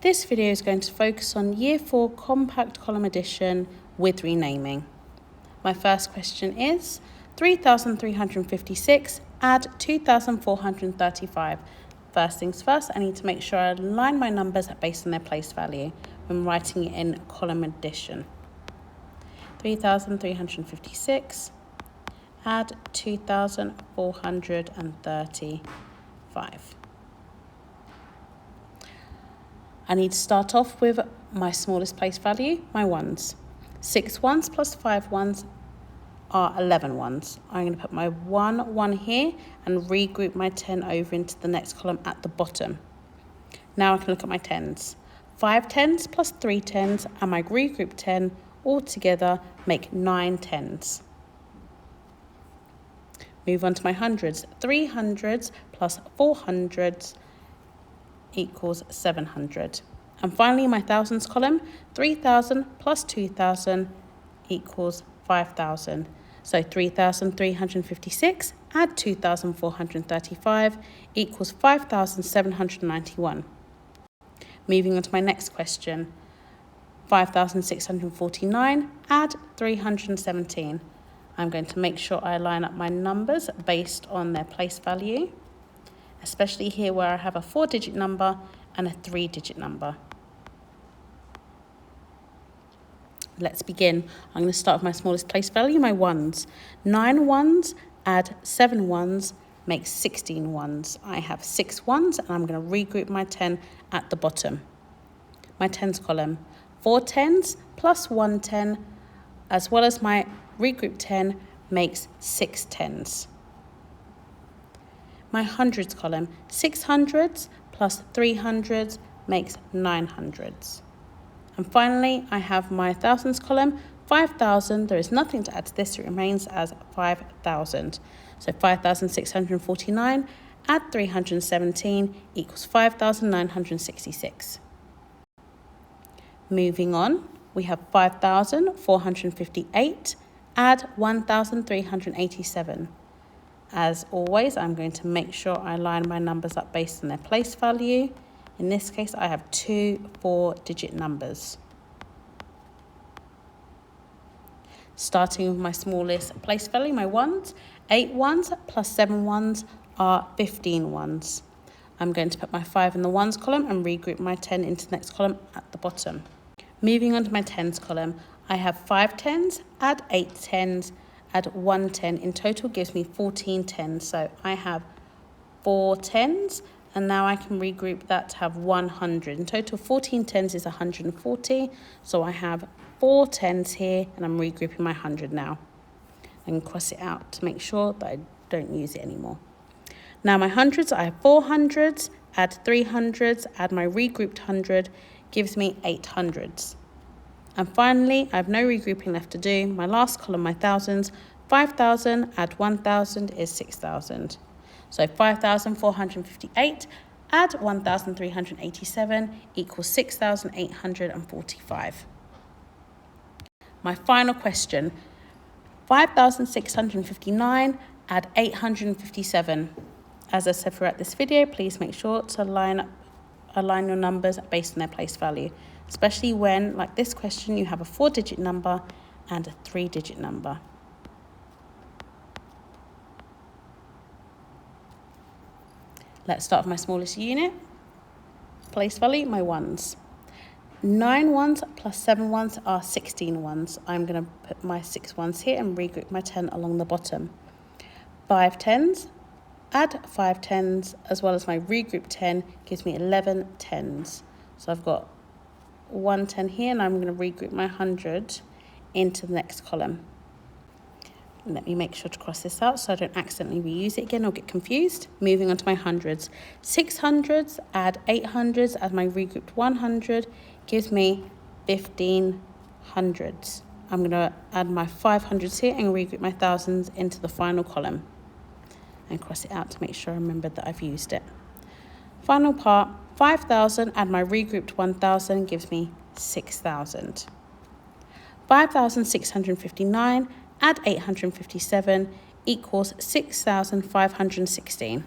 This video is going to focus on Year 4 compact column addition with renaming. My first question is 3,356 add 2,435. First things first, I need to make sure I align my numbers based on their place value when writing it in column addition. 3,356 add 2,435. I need to start off with my smallest place value, my ones. 6 ones plus 5 ones are 11 ones. I'm going to put my 1 here and regroup my 10 over into the next column at the bottom. Now I can look at my tens. 5 tens plus 3 tens and my regroup 10 all together make 9 tens. Move on to my hundreds. 3 hundreds plus 4 hundreds equals 700. And finally, my thousands column, 3,000 plus 2,000 equals 5,000. So 3,356 add 2,435 equals 5,791. Moving on to my next question, 5,649 add 317. I'm going to make sure I line up my numbers based on their place value, especially here where I have a 4-digit number and a 3-digit number. Let's begin. I'm going to start with my smallest place value, my ones. 9 ones add 7 ones makes 16 ones. I have 6 ones and I'm going to regroup my 10 at the bottom. My tens column, 4 tens plus 1 10 as well as my regroup 10 makes 6 tens. My hundreds column, 6 hundreds plus 3 hundreds makes 9 hundreds. And finally, I have my thousands column, 5,000. There is nothing to add to this. It remains as 5,000. So 5,649 add 317 equals 5,966. Moving on, we have 5,458 add 1,387. As always, I'm going to make sure I line my numbers up based on their place value. In this case, I have 2 4-digit numbers. Starting with my smallest place value, my ones. 8 ones plus 7 ones are 15 ones. I'm going to put my 5 in the ones column and regroup my 10 into the next column at the bottom. Moving on to my tens column, I have 5 tens, add 8 tens, add 1 10. In total gives me 14 tens. So I have 4 tens. And now I can regroup that to have 100. In total, 14 tens is 140. So I have 4 tens here, and I'm regrouping my 100 now. I can cross it out to make sure that I don't use it anymore. Now my hundreds, I have 4 hundreds, add 3 hundreds, add my regrouped 100, gives me 8 hundreds. And finally, I have no regrouping left to do. My last column, my thousands, 5,000 add 1,000 is 6,000. So 5,458 add 1,387 equals 6,845. My final question, 5,659 add 857. As I said throughout this video, please make sure to align your numbers based on their place value, especially when, like this question, you have a 4-digit number and a 3-digit number. Let's start with my smallest unit. Place value, my ones. 9 ones plus 7 ones are 16 ones. I'm going to put my 6 ones here and regroup my 10 along the bottom. 5 tens, add 5 tens, as well as my regroup 10 gives me 11 tens. So I've got 1 10 here, and I'm going to regroup my 100 into the next column. Let me make sure to cross this out so I don't accidentally reuse it again or get confused. Moving on to my hundreds. 6 hundreds, add 8 hundreds, add my regrouped 100, gives me 15 hundreds. I'm going to add my 500s here and regroup my thousands into the final column. And cross it out to make sure I remember that I've used it. Final part, 5,000, add my regrouped 1,000, gives me 6,000. 5,659, add 857 equals 6,516.